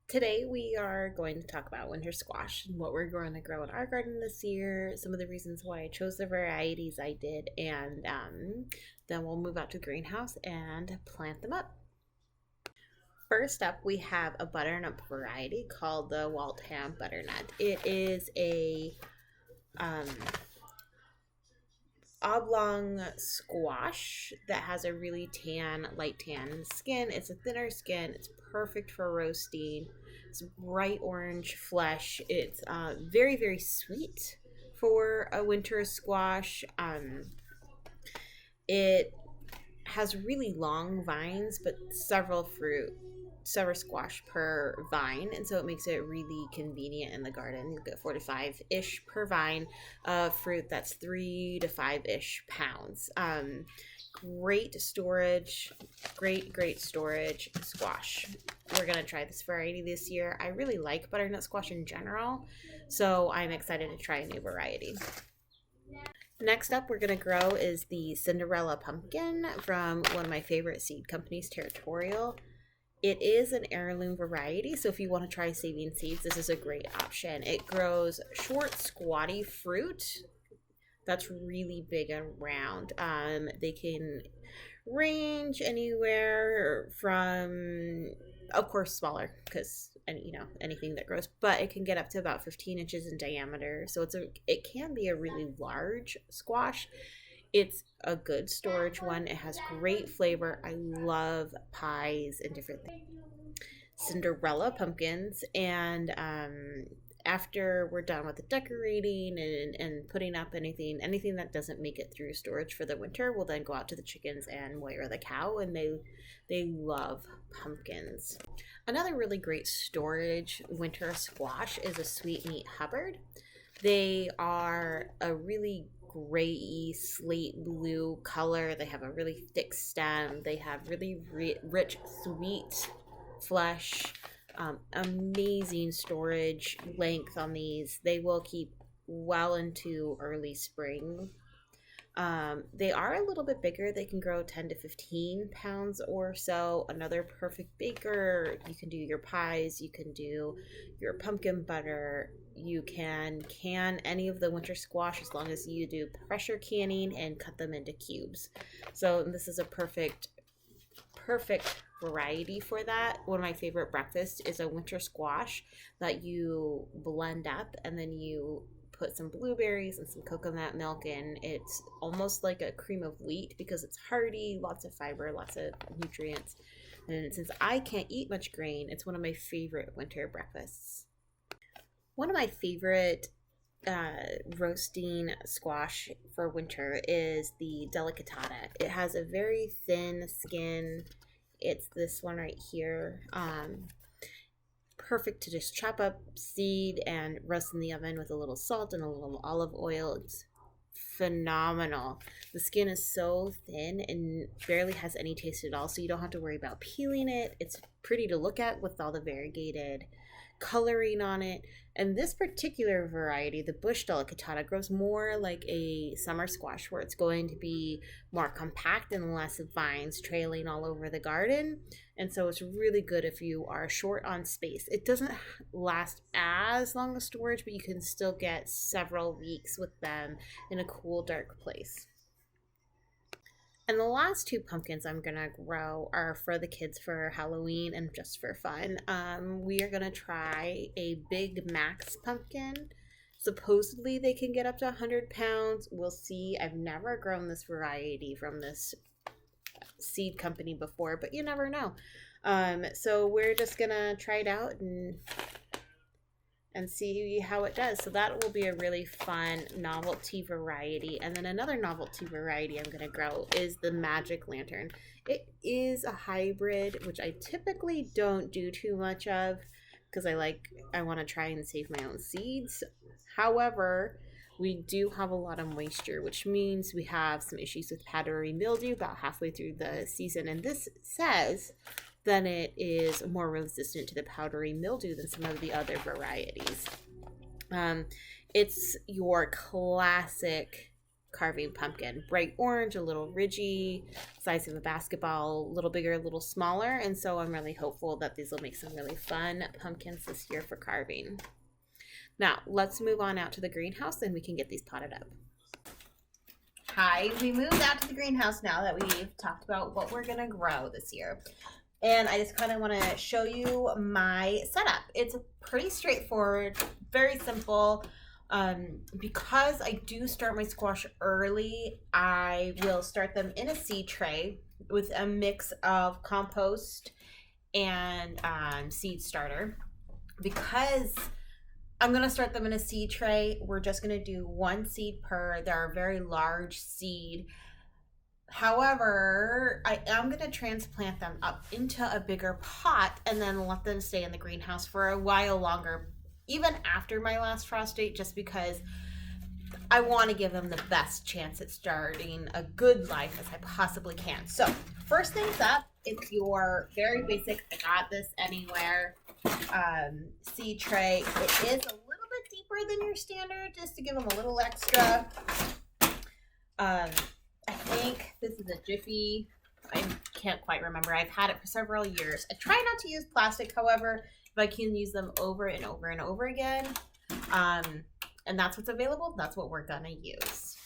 Today we are going to talk about winter squash and what we're going to grow in our garden this year, some of the reasons why I chose the varieties I did, and then we'll move out to the greenhouse and plant them up. First up, we have a butternut variety called the Waltham butternut. It is a um, oblong squash that has a really light tan skin. It's a thinner skin. It's perfect for roasting. It's bright orange flesh. It's very, very sweet for a winter squash. It has really long vines, but several squash per vine, and so it makes it really convenient in the garden. You'll get 4 to 5 ish per vine of fruit. That's 3 to 5 ish pounds. Great storage, great storage squash. We're gonna try this variety this year. I really like butternut squash in general, so I'm excited to try a new variety. Next up we're going to grow is the Cinderella pumpkin from one of my favorite seed companies, Territorial. It is an heirloom variety, so if you want to try saving seeds, this is a great option. It grows short, squatty fruit that's really big and round. They can range anywhere from, of course, smaller because anything that grows, but it can get up to about 15 inches in diameter. So it can be a really large squash. It's a good storage one. It has great flavor. I love pies and different things. Cinderella pumpkins, and after we're done with the decorating and putting up anything that doesn't make it through storage for the winter, we'll then go out to the chickens and Moira the cow, and they love pumpkins. Another really great storage winter squash is a sweet meat hubbard. They are a really gray slate blue color. They have a really thick stem. They have really rich sweet flesh. Amazing storage length on these. They will keep well into early spring. They are a little bit bigger. They can grow 10 to 15 pounds or so. Another perfect baker. You can do your pies. You can do your pumpkin butter. You can can any of the winter squash as long as you do pressure canning and cut them into cubes. So this is a perfect variety for that. One of my favorite breakfasts is a winter squash that you blend up and then you put some blueberries and some coconut milk in. It's almost like a cream of wheat because it's hearty, lots of fiber, lots of nutrients. And since I can't eat much grain, it's one of my favorite winter breakfasts. One of my favorite roasting squash for winter is the delicata. It has a very thin skin. It's this one right here. Perfect to just chop up, seed, and roast in the oven with a little salt and a little olive oil. It's phenomenal. The skin is so thin and barely has any taste at all, so you don't have to worry about peeling it. It's pretty to look at with all the variegated coloring on it. And this particular variety, the bush delicata, grows more like a summer squash where it's going to be more compact and less vines trailing all over the garden. And so it's really good if you are short on space. It doesn't last as long as storage, but you can still get several weeks with them in a cool, dark place. And the last 2 pumpkins I'm gonna grow are for the kids for Halloween and just for fun. We are gonna try a Big Max pumpkin. Supposedly they can get up to 100 pounds. We'll see. I've never grown this variety from this seed company before, but you never know. So we're just gonna try it out and see how it does. So that will be a really fun novelty variety. And then another novelty variety I'm going to grow is the Magic Lantern. It is a hybrid, which I typically don't do too much of because I want to try and save my own seeds. However, we do have a lot of moisture, which means we have some issues with powdery mildew about halfway through the season. And this says then it is more resistant to the powdery mildew than some of the other varieties. It's your classic carving pumpkin. Bright orange, a little ridgy, size of a basketball, a little bigger, a little smaller. And so I'm really hopeful that these will make some really fun pumpkins this year for carving. Now, let's move on out to the greenhouse and we can get these potted up. Hi, we moved out to the greenhouse now that we've talked about what we're going to grow this year. And I just kind of want to show you my setup. It's pretty straightforward, very simple. Because I do start my squash early, I will start them in a seed tray with a mix of compost and seed starter. Because I'm going to start them in a seed tray, we're just going to do one seed per. They're a very large seed. However, I am going to transplant them up into a bigger pot and then let them stay in the greenhouse for a while longer, even after my last frost date, just because I want to give them the best chance at starting a good life as I possibly can. So first things up, it's your very basic, I got this anywhere, seed tray. It is a little bit deeper than your standard, just to give them a little extra. I think this is a Jiffy. I can't quite remember. I've had it for several years. I try not to use plastic, however, if I can use them over and over and over again. And that's what's available. That's what we're gonna use.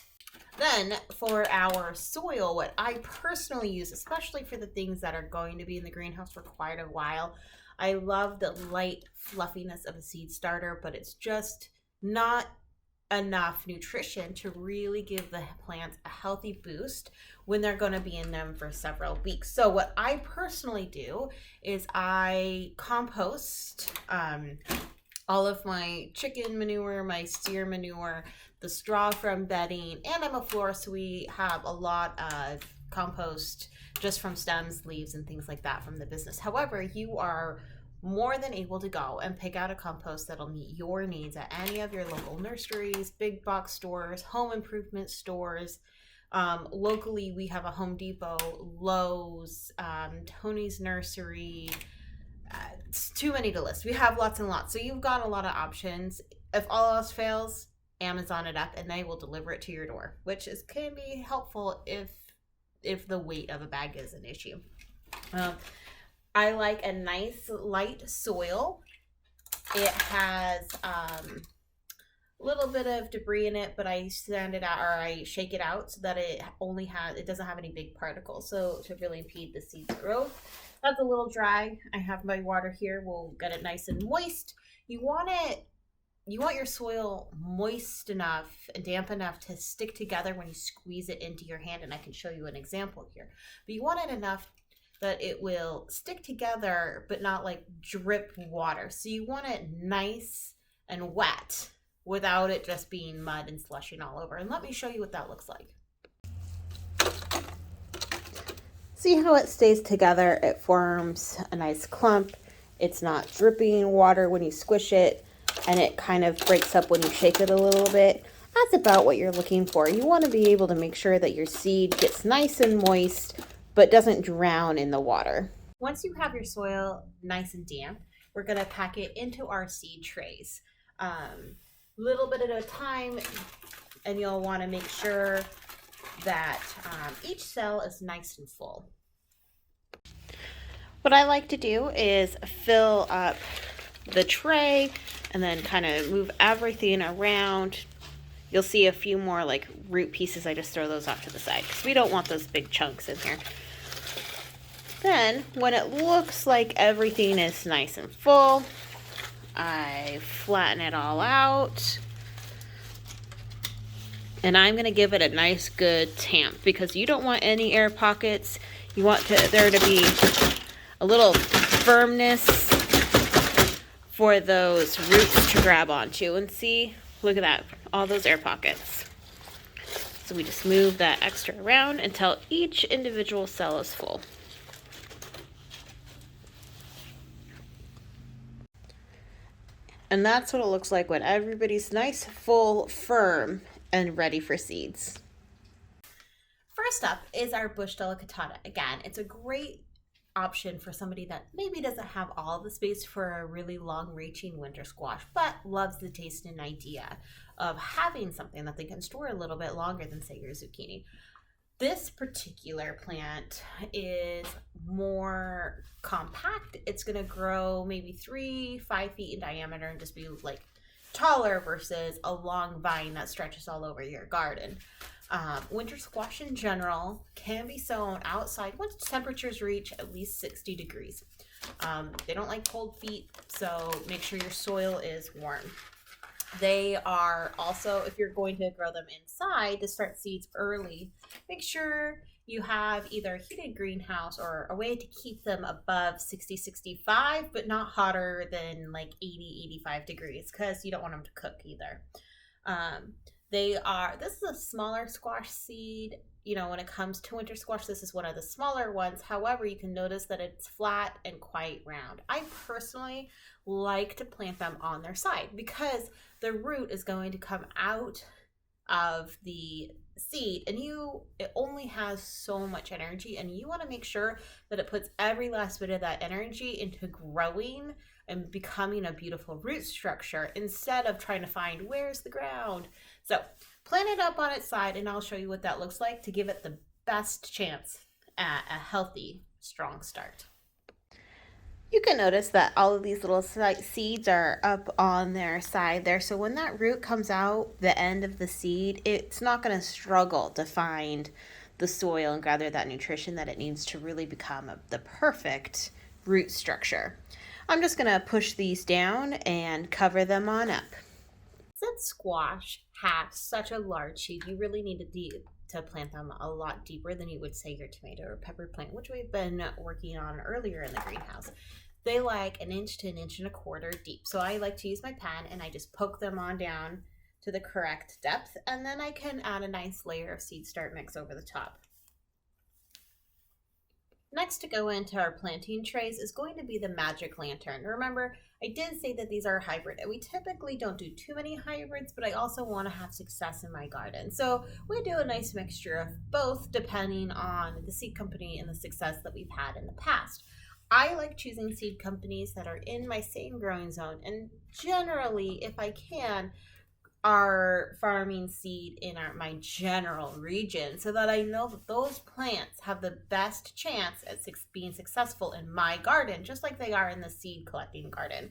Then for our soil, what I personally use, especially for the things that are going to be in the greenhouse for quite a while, I love the light fluffiness of a seed starter, but it's just not enough nutrition to really give the plants a healthy boost when they're going to be in them for several weeks. So what I personally do is I compost all of my chicken manure, my steer manure, the straw from bedding, and I'm a florist, so we have a lot of compost just from stems, leaves, and things like that from the business. However, you are more than able to go and pick out a compost that'll meet your needs at any of your local nurseries, big box stores, home improvement stores. Locally, we have a Home Depot, Lowe's, Tony's Nursery. It's too many to list. We have lots and lots. So you've got a lot of options. If all else fails, Amazon it up and they will deliver it to your door, which can be helpful if the weight of a bag is an issue. I like a nice light soil. It has a little bit of debris in it, but I sand it out, or I shake it out so that it doesn't have any big particles, so to really impede the seed's growth. That's a little dry. I have my water here. We'll get it nice and moist. You want your soil moist enough and damp enough to stick together when you squeeze it into your hand, and I can show you an example here. But you want it enough that it will stick together but not like drip water. So you want it nice and wet without it just being mud and slushing all over. And let me show you what that looks like. See how it stays together? It forms a nice clump. It's not dripping water when you squish it, and it kind of breaks up when you shake it a little bit. That's about what you're looking for. You want to be able to make sure that your seed gets nice and moist but doesn't drown in the water. Once you have your soil nice and damp, we're going to pack it into our seed trays. Little bit at a time, and you'll want to make sure that each cell is nice and full. What I like to do is fill up the tray and then kind of move everything around. You'll see a few more like root pieces. I just throw those off to the side because we don't want those big chunks in here. Then when it looks like everything is nice and full, I flatten it all out. And I'm going to give it a nice good tamp because you don't want any air pockets. You want there to be a little firmness for those roots to grab onto. And see, look at that, all those air pockets. So we just move that extra around until each individual cell is full. And that's what it looks like when everybody's nice, full, firm, and ready for seeds. First up is our bush delicata. Again, it's a great option for somebody that maybe doesn't have all the space for a really long reaching winter squash, but loves the taste and idea of having something that they can store a little bit longer than, say, your zucchini. This particular plant is more compact. It's going to grow maybe 5 feet in diameter and just be like taller versus a long vine that stretches all over your garden. Winter squash in general can be sown outside once temperatures reach at least 60 degrees. They don't like cold feet, so make sure your soil is warm. They are also, if you're going to grow them inside to start seeds early, make sure you have either a heated greenhouse or a way to keep them above 60, 65, but not hotter than like 80, 85 degrees because you don't want them to cook either. This is a smaller squash seed. You know, when it comes to winter squash, this is one of the smaller ones. However, you can notice that it's flat and quite round. I personally like to plant them on their side because the root is going to come out of the seed and it only has so much energy, and you want to make sure that it puts every last bit of that energy into growing and becoming a beautiful root structure instead of trying to find where's the ground. So plant it up on its side, and I'll show you what that looks like to give it the best chance at a healthy, strong start. You can notice that all of these little seeds are up on their side there. So when that root comes out, the end of the seed, it's not going to struggle to find the soil and gather that nutrition that it needs to really become the perfect root structure. I'm just going to push these down and cover them on up. Since squash has such a large seed, you really need to plant them a lot deeper than you would say your tomato or pepper plant, which we've been working on earlier in the greenhouse. They like 1 inch to 1.25 inches deep. So I like to use my pen and I just poke them on down to the correct depth, and then I can add a nice layer of seed start mix over the top. Next to go into our planting trays is going to be the magic lantern. Remember, I did say that these are hybrid. We typically don't do too many hybrids, but I also want to have success in my garden. So we do a nice mixture of both depending on the seed company and the success that we've had in the past. I like choosing seed companies that are in my same growing zone, and generally, if I can, are farming seed in my general region so that I know that those plants have the best chance at being successful in my garden, just like they are in the seed collecting garden.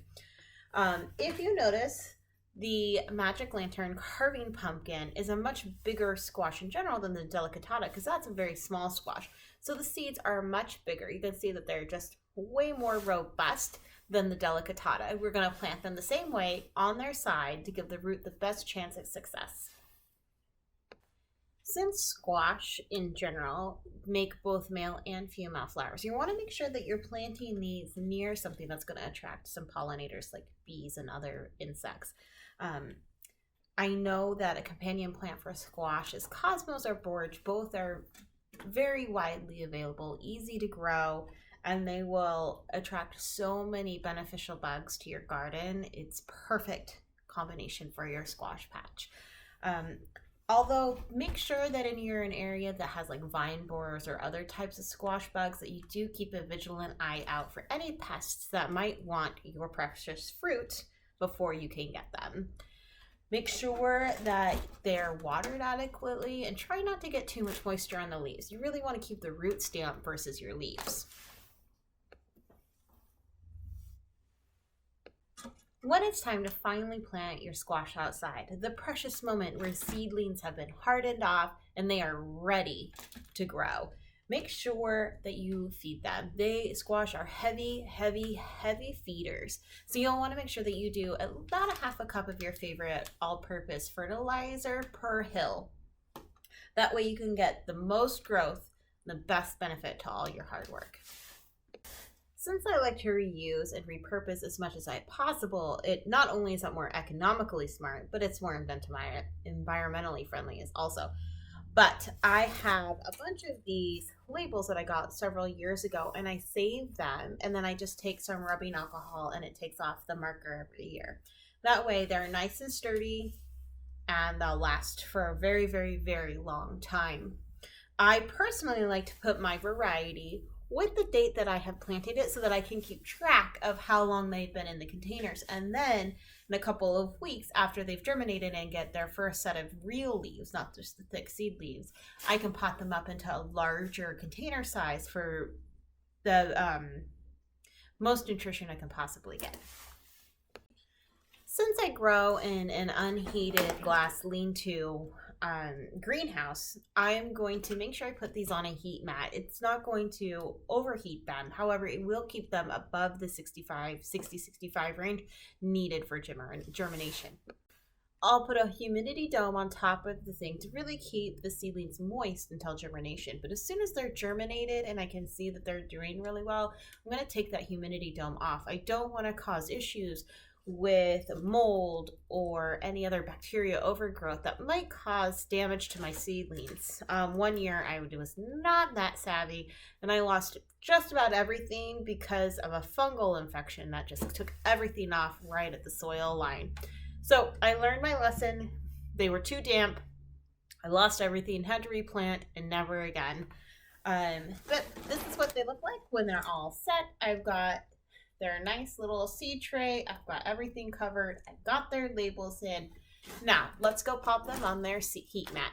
If you notice, the magic lantern carving pumpkin is a much bigger squash in general than the delicata because that's a very small squash. So the seeds are much bigger. You can see that they're just way more robust than the delicata. We're going to plant them the same way on their side to give the root the best chance at success. Since squash in general make both male and female flowers, you want to make sure that you're planting these near something that's going to attract some pollinators like bees and other insects. I know that a companion plant for squash is cosmos or borage. Both are very widely available, easy to grow, and they will attract so many beneficial bugs to your garden. It's perfect combination for your squash patch. Although make sure that you're in an area that has like vine borers or other types of squash bugs, that you do keep a vigilant eye out for any pests that might want your precious fruit before you can get them. Make sure that they're watered adequately and try not to get too much moisture on the leaves. You really want to keep the roots damp versus your leaves. When it's time to finally plant your squash outside, the precious moment where seedlings have been hardened off and they are ready to grow, make sure that you feed them. Squash are heavy feeders. So you'll want to make sure that you do about 1/2 cup of your favorite all-purpose fertilizer per hill. That way you can get the most growth, the best benefit to all your hard work. Since I like to reuse and repurpose as much as possible, it not only is that more economically smart, but it's more environmentally friendly as also. But I have a bunch of these labels that I got several years ago, and I save them, and then I just take some rubbing alcohol and it takes off the marker every year. That way they're nice and sturdy and they'll last for a very long time. I personally like to put my variety with the date that I have planted it so that I can keep track of how long they've been in the containers. And then in a couple of weeks after they've germinated and get their first set of real leaves, not just the thick seed leaves, I can pot them up into a larger container size for the most nutrition I can possibly get. Since I grow in an unheated glass lean-to greenhouse, I'm going to make sure I put these on a heat mat. It's not going to overheat them. However, it will keep them above the 65 range needed for germination. I'll put a humidity dome on top of the thing to really keep the seedlings moist until germination. But as soon as they're germinated and I can see that they're doing really well, I'm going to take that humidity dome off. I don't want to cause issues with mold or any other bacteria overgrowth that might cause damage to my seedlings. One year I was not that savvy and I lost just about everything because of a fungal infection that just took everything off right at the soil line. So I learned my lesson. They were too damp. I lost everything, had to replant, and never again. But this is what they look like when they're all set. I've got their nice little seed tray. I've got everything covered. I've got their labels in. Now, let's go pop them on their heat mat.